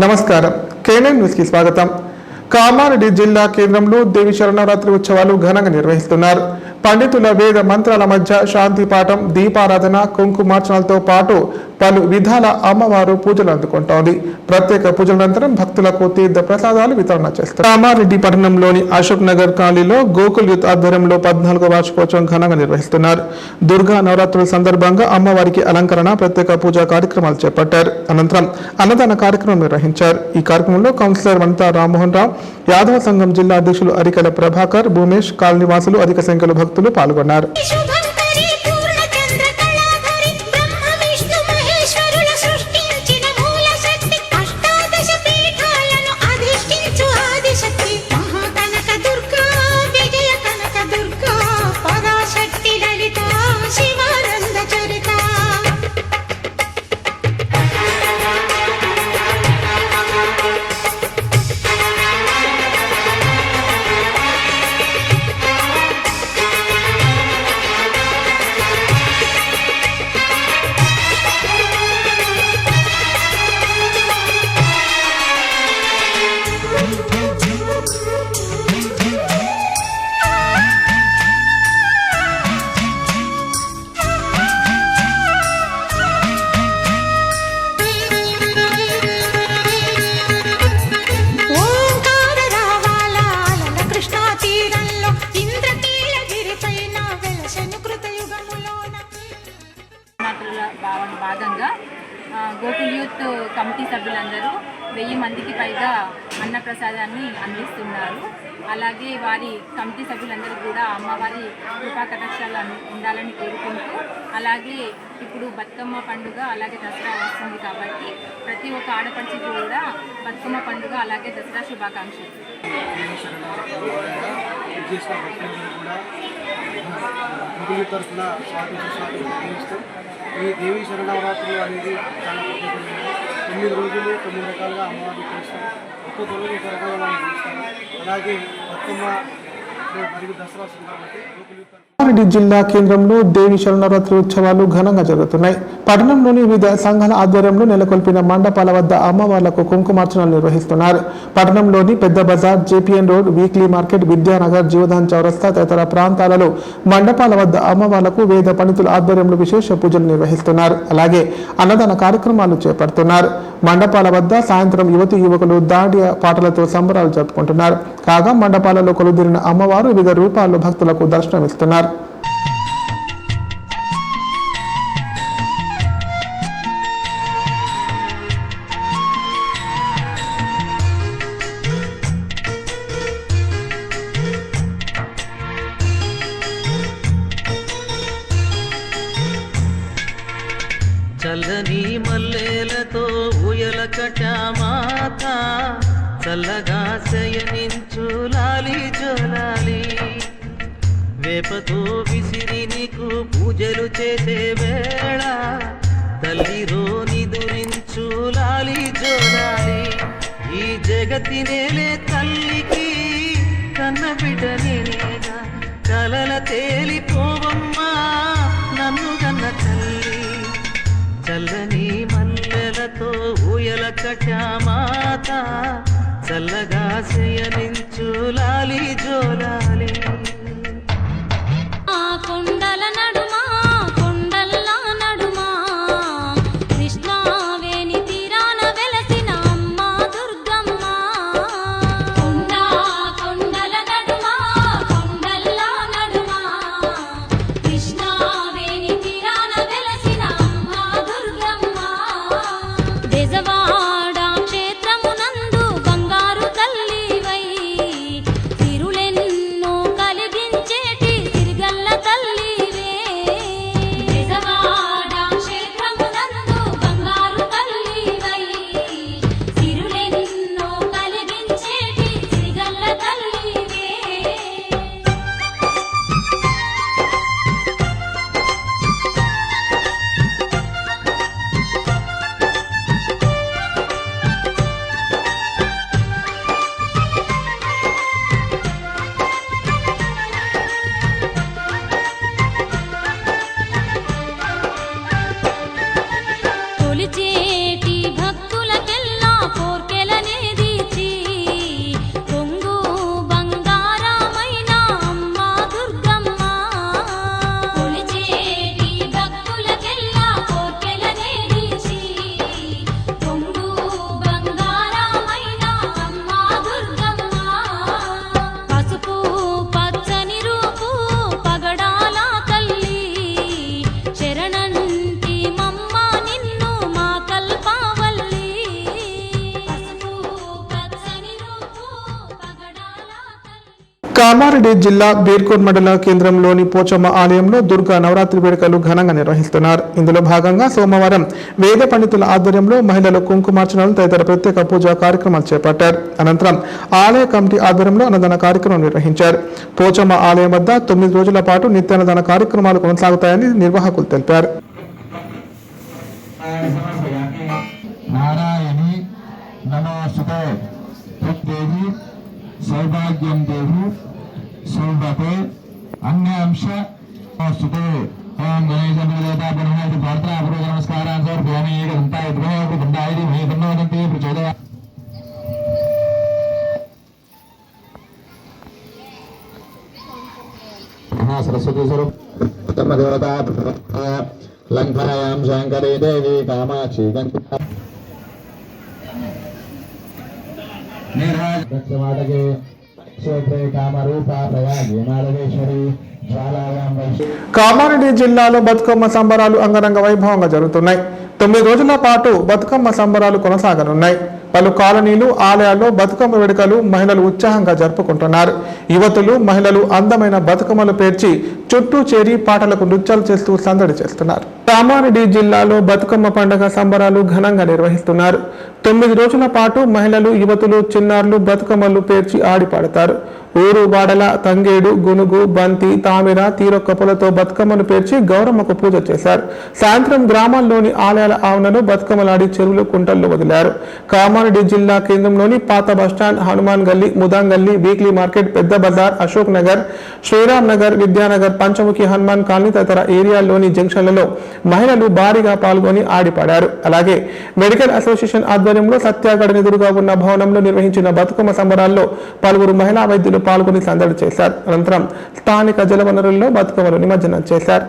నమస్కారం KNN news కి స్వాగతం. కామారెడ్డి జిల్లా కేంద్రంలో దేవి శరణవరాత్రి ఉత్సవాలు ఘనంగా నిర్వహిస్తున్నారు. పండితుల వేద మంత్రాల మధ్య శాంతి పాఠం, దీపారాధన, కుంకుమార్చనలతో పాటు పలు విధాల అమ్మవారు పూజలు అందుకుంటోంది. ప్రత్యేక పూజల అనంతరం భక్తులకు తీర్థ ప్రసాదాలు వితరణ చేస్తారు. కామారెడ్డి పట్టణంలోని అశోక్ నగర్ కాలనీలో గోకుల్ యూత్ ఆధ్వర్యంలో 14వ వార్షికోత్సవం ఘనంగా నిర్వహిస్తున్నారు. దుర్గా నవరాత్రుల సందర్భంగా అమ్మవారికి అలంకరణ, ప్రత్యేక పూజా కార్యక్రమాలు చేపట్టారు. అనంతరం అన్నదాన కార్యక్రమం నిర్వహించారు. ఈ కార్యక్రమంలో కౌన్సిలర్ వనితా రామ్మోహన్ రావు, యాదవ సంఘం జిల్లా అధ్యక్షులు అరికల ప్రభాకర్, భూమేష్, కాలనీవాసులు అధిక సంఖ్యలో భక్తులు పాల్గొన్నారు. భాగంగా గోకుల్ యూత్ కమిటీ సభ్యులందరూ 1000 మందికి పైగా అన్నప్రసాదాన్ని అందిస్తున్నారు. అలాగే వారి కమిటీ సభ్యులందరూ కూడా అమ్మవారి కృపా కటాక్షాలు ఉండాలని కోరుకుంటూ, అలాగే ఇప్పుడు బతుకమ్మ పండుగ అలాగే దసరా వస్తుంది కాబట్టి ప్రతి ఒక్క ఆడపడిచి కూడా బతుకమ్మ పండుగ అలాగే దసరా శుభాకాంక్షలు. ఈ దేవి శరణవరాత్రులు అనేది చాలా ప్రత్యేకమైనది. 9 రోజులు 9 రకాలుగా అమ్మవారిని చేస్తారు. ఒక్కొక్క రోజు ఒక రకంగా మనం చేస్తాము. అలాగే బతుకమ్మ మరియు దసరా కామారెడ్డి జిల్లా కేంద్రంలో దేవి శరణవరాత్రి ఉత్సవాలు ఘనంగా జరుగుతున్నాయి. పట్టణంలోని వివిధ సంఘాల ఆధ్వర్యంలో నెలకొల్పిన మండపాల వద్ద అమ్మవార్లకు కుంకుమార్చనలు నిర్వహిస్తున్నారు. పట్టణంలోని Pedda Bazar, JPN road, weekly market, Vidyanagar, Jeevadan చౌరస్తా తదితర ప్రాంతాలలో మండపాల వద్ద అమ్మవార్లకు వేద పండితుల ఆధ్వర్యంలో విశేష పూజలు నిర్వహిస్తున్నారు. అలాగే అన్నదాన కార్యక్రమాలు చేపడుతున్నారు. మండపాల వద్ద సాయంత్రం యువతి యువకులు దాండియా పాటలతో సంబరాలు జరుపుకుంటున్నారు. కాగా మండపాలలో కొలుదిరిన అమ్మవారు వివిధ రూపాల్లో భక్తులకు దర్శనమిస్తున్నారు. చల్లని మల్లెలతో ఉయల కటామాత, చల్లగా శయనించు లాలి జోలాలి, వేపతో విసిరి నీకు పూజలు చేసే వేళ, తల్లిరో నిదురించు లాలి జోలాలి. ఈ జగతి నేలే తల్లికి కన్న బిడ్డ నేనేగా, కలల తేలిపోవమ్మా నన్ను కన్న తల్లి. చల్లని మల్లెలతో ఊయల కటామాత, చల్లగా శయనించు లాలి జోలాలి. కొండల నడుమా కొండల్లా నడుమా కృష్ణావేణి తీరాన వెలసిన అమ్మ దుర్గమ్మ. కొండల నడుమా కొండల్లా నడుమా కృష్ణావేణి తీరాన వెలసిన అమ్మ దుర్గమ్మ. దేశవాడ క్షేత్రమునందు బంగారు తల్లివై, తిరులెన్నో కలిగించేటి తిరుగల్ల తల్లివే. దేశవాడ క్షేత్రమునందు బంగారు తల్లివై, తిరులెన్నో కలిగించేటి తిరుగల్ల తల్లివే. కొలిచేటి భక్తులకెల్లా కోర్కె కామారెడ్డి జిల్లా బీర్కూర్ మండల కేంద్రంలోని పోచమ్మ ఆలయంలో దుర్గా నవరాత్రి వేడుకలు ఘనంగా నిర్వహిస్తున్నారు. ఇందులో భాగంగా సోమవారం వేద పండితుల ఆధ్వర్యంలో మహిళలు కుంకుమార్చనలు తదితర ప్రత్యేక పూజా కార్యక్రమాలు చేపట్టారు. అనంతరం ఆలయ కమిటీ ఆధ్వర్యంలో అన్నదాన కార్యక్రమం నిర్వహించారు. పోచమ్మ ఆలయం వద్ద 9 రోజుల పాటు నిత్యాన్నదాన కార్యక్రమాలు కొనసాగుతాయని నిర్వాహకులు తెలిపారు. నారాయణి నమోస్తుతే దేవి సౌభాగ్యం దేవి శోభతే అన్యాంశ నమోస్తుతే ఓం గణేశదేవతా పునః ప్రార్థనా పూర్వక నమస్కారాన్ సమర్పయామి. ఏకదంతాయ విద్మహే దండాయ ధీమహి తన్నో దంతి ప్రచోదయాత్. సరస్వతి స్వరూప దేవతా లంకాయాం శంకరీ దేవి కామాక్షి నిర్వాజమాటకే క్షేత్రే కామరూప ప్రయాగే మాధవేశ్వరి జ్వాలాయాం వైశ్వ. కామారెడ్డి జిల్లాలో బతుకమ్మ సంబరాలు అంగరంగ వైభవంగా జరుగుతున్నాయి. 9 రోజుల పాటు బతుకమ్మ సంబరాలు కొనసాగనున్నాయి. పలు కాలనీలు, ఆలయాల్లో బతుకమ్మ వేడుకలు మహిళలు ఉత్సాహంగా జరుపుకుంటున్నారు. యువతులు, మహిళలు అందమైన బతుకమ్మలు పేర్చి చుట్టూ చేరి పాటలకు నృత్యాలు చేస్తూ సందడి చేస్తున్నారు. కామారెడ్డి జిల్లాలో బతుకమ్మ పండుగ సంబరాలు ఘనంగా నిర్వహిస్తున్నారు. 9 రోజుల పాటు మహిళలు, యువతులు, చిన్నారులు బతుకమ్మలు పేర్చి ఆడి పాడతారు. ఊరు వాడల తంగేడు, గునుగు, బంతి, తామిర, తీరొక్క పూలతో బతుకమ్మను పేర్చి గౌరమ్మకు పూజ చేశారు. సాయంత్రం గ్రామాల్లోని ఆలయాల ఆవరణలో బతుకమ్మలాడి చెరువులు, కుంటల్లో వదిలారు. కామారెడ్డి జిల్లా కేంద్రంలోని పాత బస్టాండ్, హనుమాన్ గల్లీ, ముదాం గల్లీ, వీక్లీ మార్కెట్, పెద్ద బజార్, అశోక్ నగర్, శ్రీరామ్ నగర్, విద్యానగర్, పంచముఖి, హనుమాన్ కాలనీ తదితర ఏరియాల్లోని జంక్షన్లలో మహిళలు భారీగా పాల్గొని ఆడిపాడారు. అలాగే మెడికల్ అసోసియేషన్ ఆధ్వర్యంలో సత్యాగఢ్ ఎదురుగా ఉన్న భవనంలో నిర్వహించిన బతుకమ్మ సంబరాల్లో పలువురు మహిళా వైద్యులు పాల్గొని సందడి చేశారు. అనంతరం స్థానిక జలవనరుల్లో బతుకమ్మలు నిమజ్జనం చేశారు.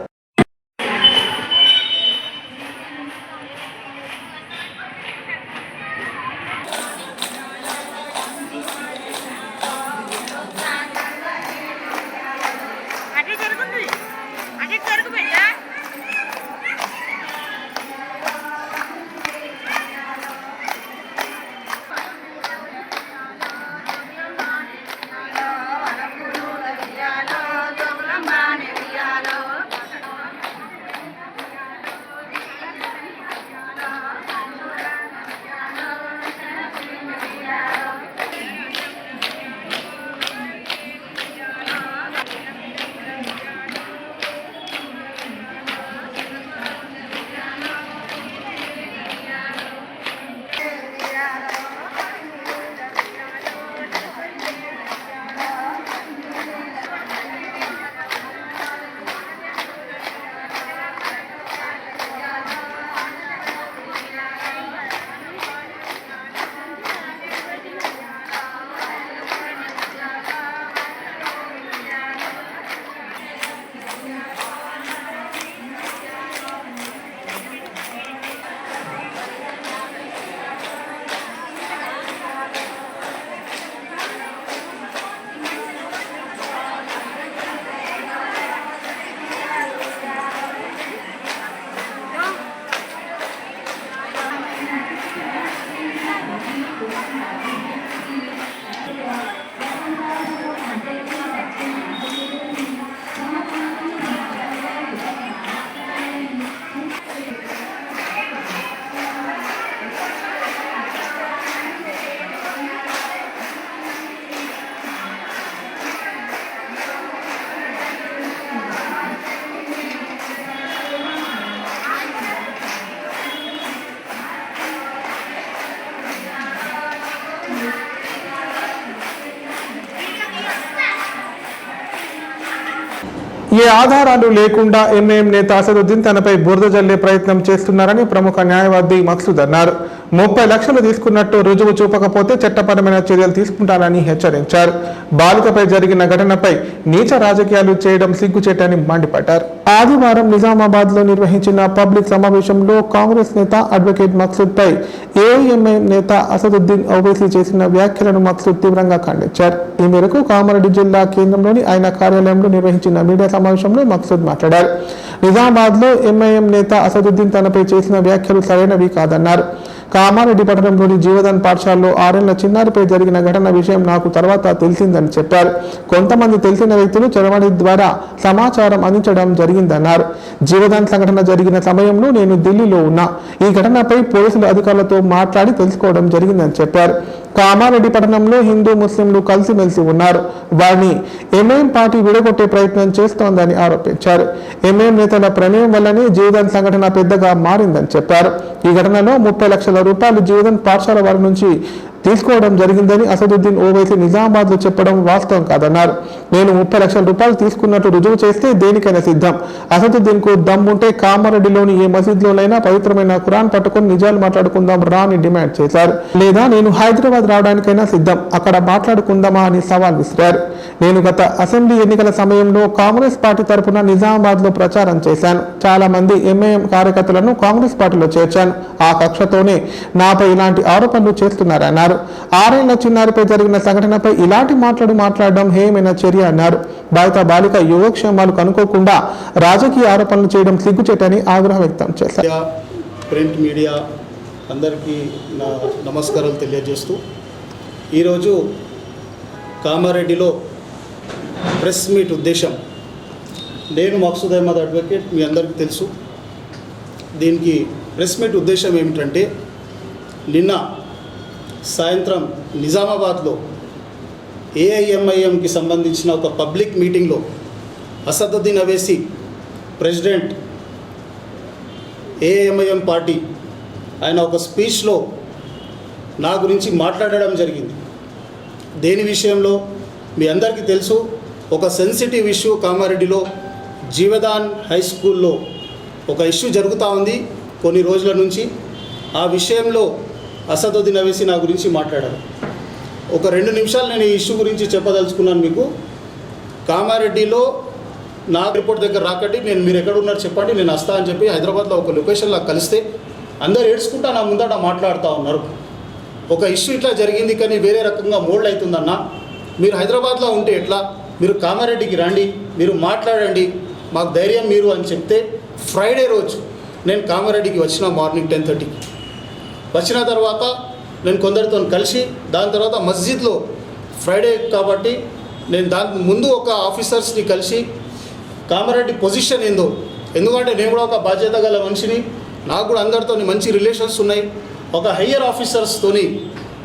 ఏ ఆధారాలు లేకుండా ఎంఐఎం నేత అసదుద్దీన్ తనపై బురద జల్లే ప్రయత్నం చేస్తున్నారని ప్రముఖ న్యాయవాది మక్సూద్ అన్నారు. 30 లక్షలు తీసుకున్నట్టు రుజువు చూపకపోతే చట్టపరమైన చర్యలు తీసుకుంటానని హెచ్చరించారు. బాలికపై జరిగిన ఘటనపై నీచ రాజకీయాలు చేయడం సిగ్గుచేటని మండిపడ్డారు. ఆదివారం నిజామాబాద్ లో నిర్వహించిన పబ్లిక్ సమావేశంలో కాంగ్రెస్ నేత అడ్వకేట్ మక్సూద్ పై ఏఐఎంఐఎం నేత అసదుద్దీన్ ఓవైసీ చేసిన వ్యాఖ్యలను మక్సూద్ తీవ్రంగా ఖండించారు. ఈ మేరకు కామారెడ్డి జిల్లా కేంద్రంలోని ఆయన కార్యాలయంలో నిర్వహించిన మీడియా సమావేశంలో మక్సూద్ మాట్లాడారు. నిజామాబాద్ లో ఎంఐఎం నేత అసదుద్దీన్ తనపై చేసిన వ్యాఖ్యలు సరైనవి కాదన్నారు. కామారెడ్డి పట్టణంలోని జీవదాన్ పాఠశాలలో 6 ఏళ్ల చిన్నారిపై జరిగిన ఘటన విషయం నాకు తర్వాత తెలిసిందని చెప్పారు. కొంతమంది తెలిసిన వ్యక్తులు చరవాణి ద్వారా సమాచారం అందించడం జరిగిందన్నారు. జీవదాన్ సంఘటన జరిగిన సమయంలో నేను ఢిల్లీలో ఉన్నా. ఈ ఘటనపై పోలీసుల అధికారులతో మాట్లాడి తెలుసుకోవడం జరిగిందని చెప్పారు. కామారెడ్డి పట్టణంలో హిందూ ముస్లింలు కలిసిమెలిసి ఉన్నారు. వారిని ఎంఐఎం పార్టీ విడగొట్టే ప్రయత్నం చేస్తోందని ఆరోపించారు. ఎంఐఎం నేతల ప్రమేయం వల్లనే జీవదాన్ సంఘటన పెద్దగా మారిందని చెప్పారు. ఈ ఘటనలో 30 లక్షల రూపాయలు జీవదాన్ పాఠశాల వారి నుంచి తీసుకోవడం జరిగిందని అసదుద్దీన్ ఓవైసీ నిజామాబాద్లో చెప్పడం వాస్తవం కాదన్నారు. నేను 30 లక్షల రూపాయలు తీసుకున్నట్టు రుజువు చేస్తే దేనికైనా సిద్ధం. అసదుద్దీన్కు దమ్ముంటే కామారెడ్డిలోని ఏ మసీద్లోనైనా పవిత్రమైన ఖురాన్ పట్టుకొని నిజాలు మాట్లాడుకుందాం రా అని డిమాండ్ చేశారు. లేదా నేను హైదరాబాద్ రావడానికైనా సిద్ధం, అక్కడ మాట్లాడుకుందామా అని సవాల్ విసిరారు. నేను గత అసెంబ్లీ ఎన్నికల సమయంలో కాంగ్రెస్ పార్టీ తరఫున నిజామాబాద్లో ప్రచారం చేశాను. చాలా మంది ఎంఐఎం కార్యకర్తలను కాంగ్రెస్ పార్టీలో చేర్చాను. ఆ కక్షతోనే నాపై ఇలాంటి ఆరోపణలు చేస్తున్నారన్నారు. 6 ఏళ్ల చిన్నారిపై జరిగిన సంఘటనపై ఇలాంటి మాట్లాడడం హేయమైన చర్య అన్నారు. బాలిక యోగక్షేమాలు కనుక్కోకుండా రాజకీయ ఆరోపణలు చేయడం సిగ్గుచేటని ఆగ్రహం వ్యక్తం చేశారు. ప్రింట్ మీడియా అందరికీ నా నమస్కారాలు తెలియజేస్తూ ఈరోజు కామారెడ్డిలో ప్రెస్ మీట్ ఉద్దేశం, నేను మక్సూద్ అహ్మద్ అడ్వకేట్, మీ అందరికీ తెలుసు. దీనికి ప్రెస్ మీట్ ఉద్దేశం ఏమిటంటే, నిన్న సాయంత్రం నిజామాబాద్లో ఏఐఎంఐఎంకి సంబంధించిన ఒక పబ్లిక్ మీటింగ్లో Asaduddin Owaisi president AIMIM party ఆయన ఒక స్పీచ్లో నా గురించి మాట్లాడడం జరిగింది. దేని విషయంలో మీ అందరికీ తెలుసు, ఒక సెన్సిటివ్ ఇష్యూ కామారెడ్డిలో జీవదాన్ హై స్కూల్లో ఒక ఇష్యూ జరుగుతూ ఉంది కొన్ని రోజుల నుంచి. ఆ విషయంలో అసదుద్దీన్ ఓవైసీ నా గురించి మాట్లాడారు. ఒక 2 నిమిషాలు నేను ఈ ఇష్యూ గురించి చెప్పదలుచుకున్నాను మీకు. కామారెడ్డిలో నా రిపోర్ట్ దగ్గర రాకండి, మీరు ఎక్కడ ఉన్నారు చెప్పండి, నేను వస్తా అని చెప్పి హైదరాబాద్లో ఒక లొకేషన్లో కలిస్తే అందరు ఏడ్చుకుంటా నా ముందట మాట్లాడుతూ ఉన్నారు. ఒక ఇష్యూ ఇట్లా జరిగింది కానీ వేరే రకంగా మోల్డ్ అవుతుందన్న, మీరు హైదరాబాద్లో ఉంటే ఎట్లా, మీరు కామారెడ్డికి రండి, మీరు మాట్లాడండి, మాకు ధైర్యం మీరు అని చెప్తే ఫ్రైడే రోజు నేను కామారెడ్డికి వచ్చిన మార్నింగ్ 10:30కి వచ్చిన తర్వాత నేను కొందరితో కలిసి దాని తర్వాత మస్జిద్లో ఫ్రైడే కాబట్టి నేను దాని ముందు ఒక ఆఫీసర్స్ని కలిసి కామారెడ్డి పొజిషన్ ఏందో, ఎందుకంటే నేను కూడా ఒక బాధ్యత గల మనిషిని, నాకు కూడా అందరితో మంచి రిలేషన్స్ ఉన్నాయి. ఒక హయ్యర్ ఆఫీసర్స్తోని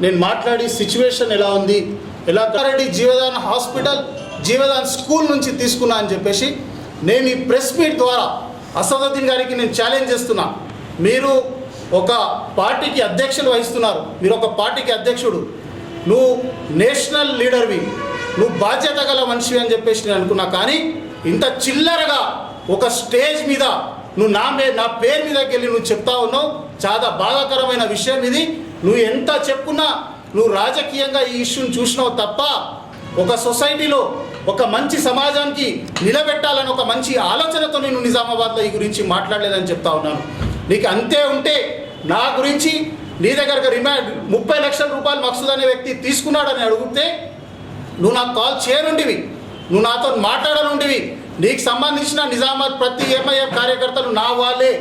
నేను మాట్లాడి సిచ్యువేషన్ ఎలా ఉంది, ఎలా కామారెడ్డి జీవదాన్ హాస్పిటల్ జీవదాన్ స్కూల్ నుంచి తీసుకున్నా అని చెప్పేసి నేను ఈ ప్రెస్ మీట్ ద్వారా అసదుద్దీన్ గారికి నేను ఛాలెంజ్ చేస్తున్నా. మీరు ఒక పార్టీకి అధ్యక్షులు వహిస్తున్నారు, మీరు ఒక పార్టీకి అధ్యక్షుడు, నువ్వు నేషనల్ లీడర్వి, నువ్వు బాధ్యత గల మనిషివి అని చెప్పేసి నేను అనుకున్నా. కానీ ఇంత చిల్లరగా ఒక స్టేజ్ మీద నువ్వు నా పేరు మీదకి వెళ్ళి నువ్వు చెప్తా ఉన్నావు. చాలా బాధాకరమైన విషయం ఇది. నువ్వు ఎంత చెప్పుకున్నా నువ్వు రాజకీయంగా ఈ ఇష్యూని చూసినావు తప్ప ఒక సొసైటీలో ఒక మంచి సమాజానికి నిలబెట్టాలని ఒక మంచి ఆలోచనతో నేను నిజామాబాద్లో ఈ గురించి మాట్లాడలేదని చెప్తా ఉన్నాను. నీకు అంతే ఉంటే నా గురించి నీ దగ్గర రిమాండ్ 30 లక్షల రూపాయలు మక్సూద్ అనే వ్యక్తి తీసుకున్నాడని అడిగితే నువ్వు నాకు కాల్ చేయనుండివి, నువ్వు నాతో మాట్లాడనుండివి. నీకు సంబంధించిన నిజామాబాద్ ప్రతి ఎంఐఎం కార్యకర్తలు నా వాళ్ళే,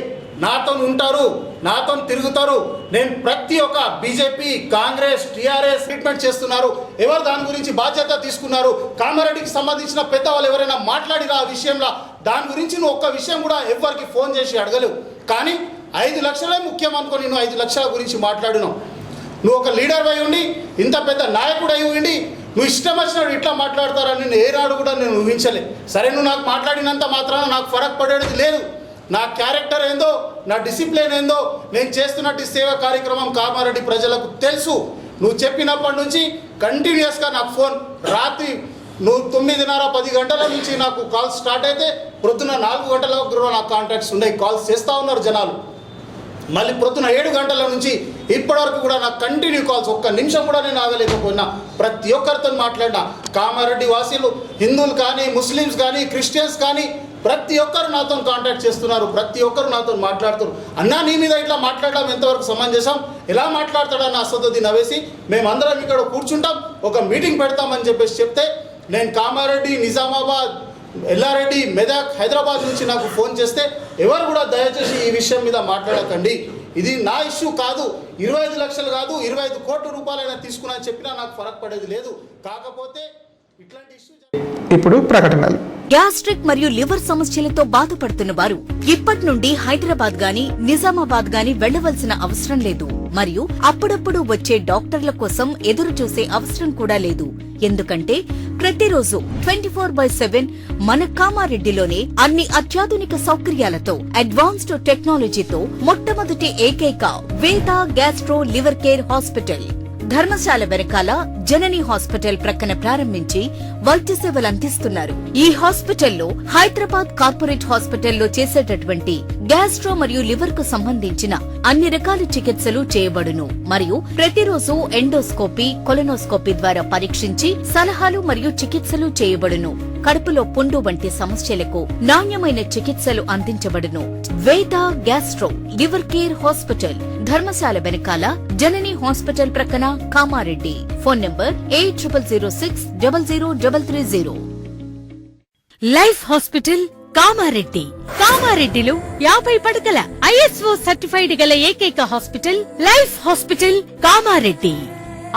నాతో ఉంటారు, నాతో తిరుగుతారు. నేను ప్రతి ఒక్క బీజేపీ, కాంగ్రెస్, టీఆర్ఎస్ ట్రీట్మెంట్ చేస్తున్నారు. ఎవరు దాని గురించి బాధ్యత తీసుకున్నారు? కామారెడ్డికి సంబంధించిన పెద్దవాళ్ళు ఎవరైనా మాట్లాడినా ఆ విషయంలో దాని గురించి నువ్వు ఒక్క విషయం కూడా ఎవరికి ఫోన్ చేసి అడగలేవు. కానీ 5 లక్షలే ముఖ్యం అనుకో, నేను 5 లక్షల గురించి మాట్లాడినావు. నువ్వు ఒక లీడర్ అయి ఉండి, ఇంత పెద్ద నాయకుడు అయి ఉండి నువ్వు ఇష్టం వచ్చినప్పుడు ఇట్లా మాట్లాడతారని నేను ఏనాడు కూడా నేను ఊహించలే. సరే, నువ్వు నాకు మాట్లాడినంత మాత్రాన నాకు ఫరక్ పడేది లేదు. నా క్యారెక్టర్ ఏందో, నా డిసిప్లిన్ ఏందో, నేను చేస్తున్నట్టు సేవా కార్యక్రమం కామారెడ్డి ప్రజలకు తెలుసు. నువ్వు చెప్పినప్పటి నుంచి కంటిన్యూస్గా నాకు ఫోన్, రాత్రి నువ్వు 9:30-10 గంటల నుంచి నాకు కాల్స్ స్టార్ట్ అయితే ప్రొద్దున 4 గంటల వరకు నాకు కాంటాక్ట్స్ ఉన్నాయి, కాల్స్ చేస్తూ ఉన్నారు జనాలు. మళ్ళీ ప్రొద్దున 7 గంటల నుంచి ఇప్పటివరకు కూడా నాకు కంటిన్యూ కాల్స్, ఒక్క నిమిషం కూడా నేను ఆగలేకపోయినా. ప్రతి ఒక్కరితో మాట్లాడినా, కామారెడ్డి వాసీలు హిందువులు కానీ, ముస్లిమ్స్ కానీ, క్రిస్టియన్స్ కానీ ప్రతి ఒక్కరు నాతో కాంటాక్ట్ చేస్తున్నారు, ప్రతి ఒక్కరు నాతో మాట్లాడుతున్నారు. అన్నా, నీ మీద ఇట్లా మాట్లాడడం ఎంతవరకు సమంజసం, ఎలా మాట్లాడతాడన్న అసదుద్దీన్ ఓవైసీ, మేమందరం ఇక్కడ కూర్చుంటాం, ఒక మీటింగ్ పెడతామని చెప్పేసి చెప్తే నేను కామారెడ్డి, నిజామాబాద్, ఎల్లారెడ్డి, మెదక్, హైదరాబాద్ నుంచి నాకు ఫోన్ చేస్తే ఎవరు కూడా దయచేసి ఈ విషయం మీద మాట్లాడకండి, ఇది నా ఇష్యూ కాదు. 25 లక్షలు కాదు, 25 కోట్ల రూపాయలైనా తీసుకున్నా చెప్పినా నాకు ఫరక్ పడేది లేదు. కాకపోతే ఇట్లాంటి ఇష్యూ ఇప్పుడు ప్రకటనలు. గ్యాస్ట్రిక్ మరియు లివర్ సమస్యలతో బాధపడుతున్న వారు ఇప్పటి నుండి హైదరాబాద్ గాని నిజామాబాద్ గాని వెళ్లవలసిన అవసరం లేదు. మరియు అప్పుడప్పుడు వచ్చే డాక్టర్ల కోసం ఎదురు చూసే అవసరం కూడా లేదు. ఎందుకంటే ప్రతిరోజు 24/7 మన కామారెడ్డిలోనే అన్ని అత్యాధునిక సౌకర్యాలతో అడ్వాన్స్డ్ టెక్నాలజీతో మొట్టమొదటి ఏకైక వేద gastro liver care hospital Dharamshala వెనకాల జనని హాస్పిటల్ ప్రక్కన ప్రారంభించి వైద్య సేవలు అందిస్తున్నారు. ఈ హాస్పిటల్లో హైదరాబాద్ కార్పొరేట్ హాస్పిటల్లో చేసేటటువంటి గ్యాస్ట్రో మరియు లివర్ కు సంబంధించిన అన్ని రకాల చికిత్సలు చేయబడును. మరియు ప్రతిరోజు ఎండోస్కోపీ, కొలనోస్కోపీ ద్వారా పరీక్షించి సలహాలు మరియు చికిత్సలు చేయబడును. కడుపులో పుండు వంటి సమస్యలకు నాణ్యమైన చికిత్సలు అందించబడును. వేద gastro liver care hospital Dharamshala వెనకాల జనని హాస్పిటల్ ప్రక్కన Kamareddy. Phone number 8006000330. Life hospital Kamareddy. కామారెడ్డిలో 50 పడకల ISO సర్టిఫైడ్ గల ఏకైక hospital life hospital Kamareddy.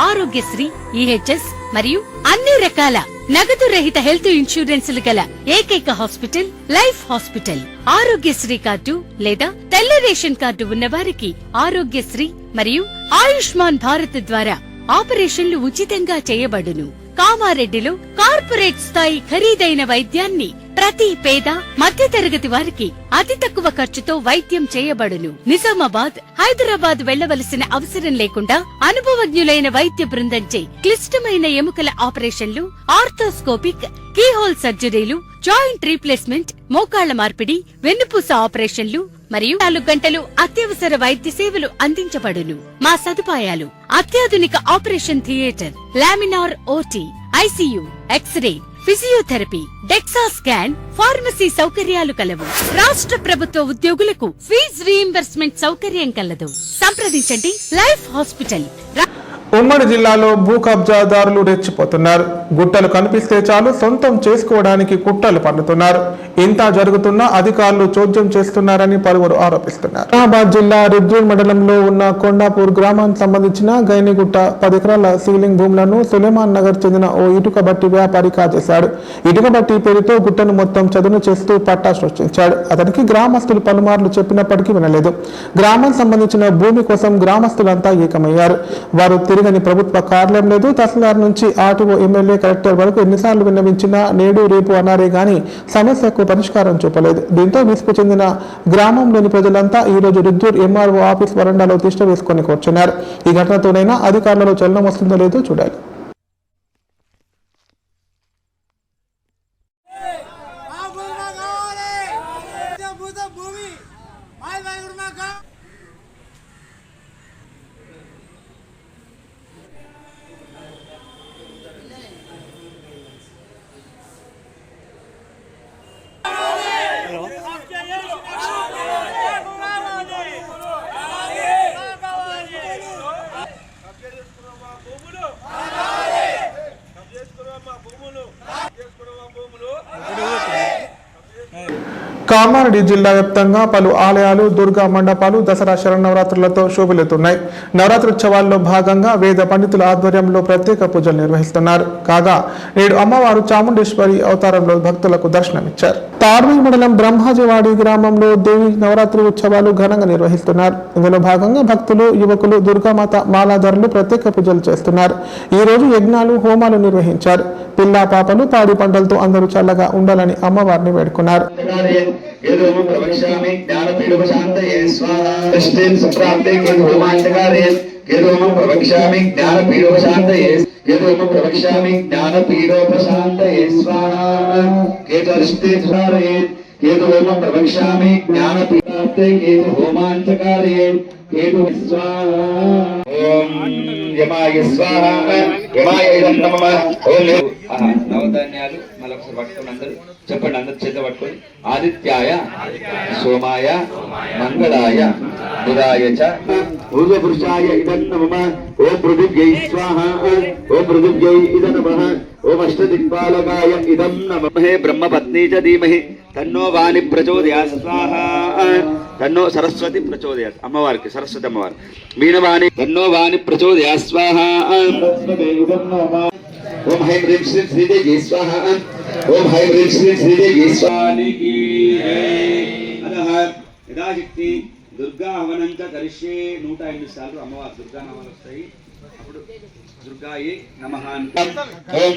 Aarogyasri, EHS మరియు అన్ని రకాల నగదు రహిత హెల్త్ ఇన్సూరెన్సులు గల ఏకైక hospital life hospital. Aarogyasri card లేదా తెల్ల రేషన్ కార్డు ఉన్న వారికి ఆరోగ్యశ్రీ మరియు ఆయుష్మాన్ భారత్ ద్వారా ఆపరేషన్లు ఉచితంగా చేయబడును. కామారెడ్డిలో కార్పొరేట్ స్థాయి ఖరీదైన వైద్యాన్ని ప్రతి పేద మధ్యతరగతి వారికి అతి తక్కువ ఖర్చుతో వైద్యం చేయబడును. నిజామాబాద్, హైదరాబాద్ వెళ్లవలసిన అవసరం లేకుండా అనుభవజ్ఞులైన వైద్య బృందంచే క్లిష్టమైన ఎముకల ఆపరేషన్లు, ఆర్థోస్కోపిక్, కీహోల్ సర్జరీలు, జాయింట్ రీప్లేస్మెంట్, మోకాళ్ల మార్పిడి, వెన్నుపూస ఆపరేషన్లు మరియు 4 గంటలు అత్యవసర వైద్య సేవలు అందించబడును. మా సదుపాయాలు: అత్యాధునిక operation theatre, laminar OT, ICU, x ray, physiotherapy, DEXA scan, pharmacy సౌకర్యాలు కలవు. రాష్ట్ర ప్రభుత్వ ఉద్యోగులకు ఫీజు రీయింబర్స్మెంట్ సౌకర్యం కలదు. సంప్రదించండి లైఫ్ హాస్పిటల్. ఉమ్మడి జిల్లాలో భూ కబ్జాదారులు రెచ్చిపోతున్నారు. గుట్టలు కనిపిస్తే చాలు సొంతం చేసుకోవడానికి కుట్రలు పన్నుతున్నారు. ఇంత జరుగుతున్నా అధికారులు చోద్యం చేస్తున్నారని పలువురు ఆరోపిస్తున్నారు. నిజామాబాద్ జిల్లా రుద్రూర్ మండలంలో ఉన్న కొండాపూర్ గ్రామానికి సంబంధించిన గైనిగుట్ట 10 ఎకరాల సీలింగ్ భూములను సులేమాన్ నగర్ చెందిన ఓ ఇటుక బట్టి వ్యాపారి కాజేశాడు. ఇటుక బట్టి పేరుతో గుట్టను మొత్తం చదును చేస్తూ పట్టా సృష్టించాడు. అతనికి గ్రామస్తులు పలుమార్లు చెప్పినప్పటికీ వినలేదు. గ్రామానికి సంబంధించిన భూమి కోసం గ్రామస్తులంతా ఏకమయ్యారు. వారు తిరగని ప్రభుత్వ కార్యాలయం లేదు. తహసీల్దార్ నుంచి ఆర్టీఓ, ఎమ్మెల్యే, కలెక్టర్ వరకు ఎన్నిసార్లు విన్నవించినా నేడు రేపు అన్నారే గాని సమస్యకు పరిష్కారం చూపలేదు. దీంతో విసుగు చెందిన గ్రామంలోని ప్రజలంతా ఈ రోజు రుద్దూర్ MRO ఆఫీస్ వరండాలో తిష్ట వేసుకుని కూర్చున్నారు. ఈ ఘటనతోనైనా అధికారులలో చలనం వస్తుందో లేదో చూడాలి. కామారెడ్డి జిల్లా వ్యాప్తంగా పలు ఆలయాలు, దుర్గా మండపాలు దసరా శరన్నవరాత్రులతో శోభిల్లుతున్నాయి. నవరాత్రోత్సవాల్లో భాగంగా వేద పండితుల ఆధ్వర్యంలో ప్రత్యేక పూజలు నిర్వహిస్తున్నారు. కాగా నేడు అమ్మవారు చాముండేశ్వరి అవతారంలో భక్తులకు దర్శనమిచ్చారు. తార్వీ మండలం బ్రహ్మాజీవాడి గ్రామంలో దేవి నవరాత్రి ఉత్సవాలు ఘనంగా నిర్వహిస్తున్నారు. ఇందులో భాగంగా భక్తులు, యువకులు, దుర్గామాత మాలాధారులు ప్రత్యేక పూజలు చేస్తున్నారు. ఈ రోజు యజ్ఞాలు, హోమాలు నిర్వహించారు. పిల్లా పాపలు, పాడి పంటలతో అందరూ చల్లగా ఉండాలని అమ్మవారిని వేడుకున్నారు. ఓం యమాయ స్వాహ యమాయ ఇదం నమః. ఓం నవధాన్యాలు మరొకసారి పట్టుకొని అందరూ చెప్పండి, అందరు చేత పట్టుకొని. ఆదిత్యాయ సోమాయ మంగళాయ బుధాయ చ పూర్వపురుషాయ ఇదం నమః. ఓం పృథివ్యై స్వాహ. ఓం పృథివ్యై ఇద నమః. ఓం అష్టదిక్పాలకాయ ఇదం నమః. బ్రహ్మపత్ని చ ధీమహి తన్నో వాణి ప్రచోదయాత్ స్వాహ. తన్నో సరస్వతి ప్రచోదయాత్. అమ్మవారికి సరస్వతి అమ్మవారు. మీనవాణి తన్నో వాణి ప్రచోదయాత్ స్వాహ. ఓం హైం హ్రీం శ్రీం శ్రీదేవి స్వాహ. ఓం హైం హ్రీం శ్రీం శ్రీదేవి స్వాహానికి అదః యదాశక్తి దుర్గా హవనం చ కరిష్యే. 108 సార్లు అమ్మవారు దుర్గా నామాలు వస్తాయి. అప్పుడు దుర్గాయే నమః. ఓం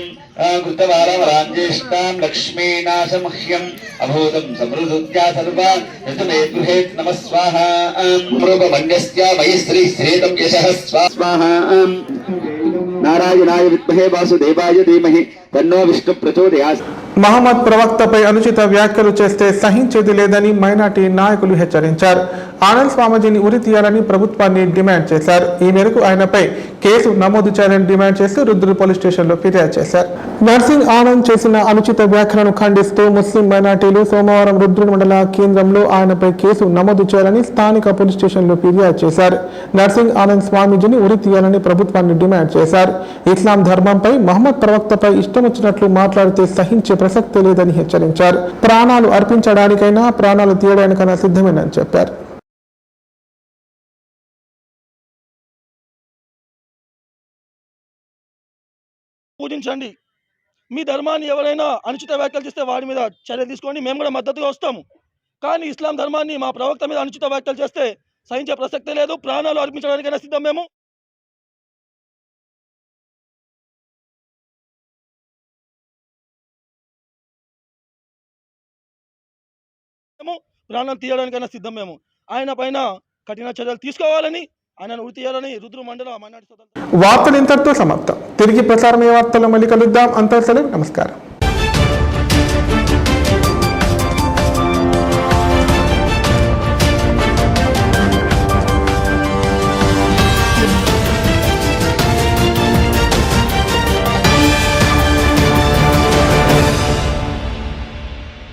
కృతవారవరాంజేష్టాం లక్ష్మీనాశమహ్యం అభూతం సమృద్ధుత్యా సర్వా యతమే గృహేత్ నమః స్వాహ. రూపమన్యస్య మయి శ్రీ శ్రేతం యశః స్వాహ. నారాయణాయ విద్మహే వాసుదేవాయ ధీమహి తన్నో విష్ణు ప్రచోదయాత్. మహమ్మద్ ప్రవక్తపై అనుచిత వ్యాఖ్యలు చేస్తే సహించేది లేదని మైనార్టీ నాయకులు హెచ్చరించారు. ఆనంద్ స్వామీజీని ఉరి తీయాలని ప్రభుత్వాన్ని డిమాండ్ చేశారు. ఈ మేరకు ఆయనపై కేసు నమోదు చేయాలని డిమాండ్ చేస్తూ రుద్రూరు పోలీస్ స్టేషన్లో ఫిర్యాదు చేశారు. నర్సింగ్ ఆనంద్ చేసిన అనుచిత వ్యాఖ్యలను ఖండిస్తూ ముస్లిం మైనార్టీలు సోమవారం రుద్రూరు మండల కేంద్రంలో ఆయనపై కేసు నమోదు చేయాలని స్థానిక పోలీస్ స్టేషన్లో ఫిర్యాదు చేశారు. నర్సింగ్ ఆనంద్ స్వామీజీని ఉరి తీయాలని ప్రభుత్వాన్ని డిమాండ్ చేశారు. ఇస్లాం ధర్మంపై మహమ్మద్ ప్రవక్తపై ఇష్టం వచ్చినట్లు మాట్లాడితే సహించే ప్రసక్తి లేదని హెచ్చరించారు. ప్రాణాలు అర్పించడానికైనా ప్రాణాలు తీయడానికైనా సిద్ధమేనని చెప్పారు. పూజించండి. మీ ధర్మాన్ని ఎవరైనా అనుచిత వ్యాఖ్యలు చేస్తే వాడి మీద చర్య తీసుకోండి, మేము కూడా మద్దతుగా వస్తాము. కానీ ఇస్లాం ధర్మాన్ని మా ప్రవక్త మీద అనుచిత వ్యాఖ్యలు చేస్తే సహించే ప్రసక్తే లేదు. ప్రాణాలు అర్పించడానికైనా సిద్ధం. మేము ప్రాణాలు తీయడానికైనా సిద్ధం. మేము ఆయన పైన కఠిన చర్యలు తీసుకోవాలని, ఆయనను ఉరి తీయాలని రుద్రూరు మండల మైనార్టీ సోదరులు. వార్తలు ఇంతటితో సమాప్తం. తిరిగి ప్రసారమయ్యే వార్తల్లో మళ్ళీ కలుద్దాం. అంతా సెలవు. నమస్కారం.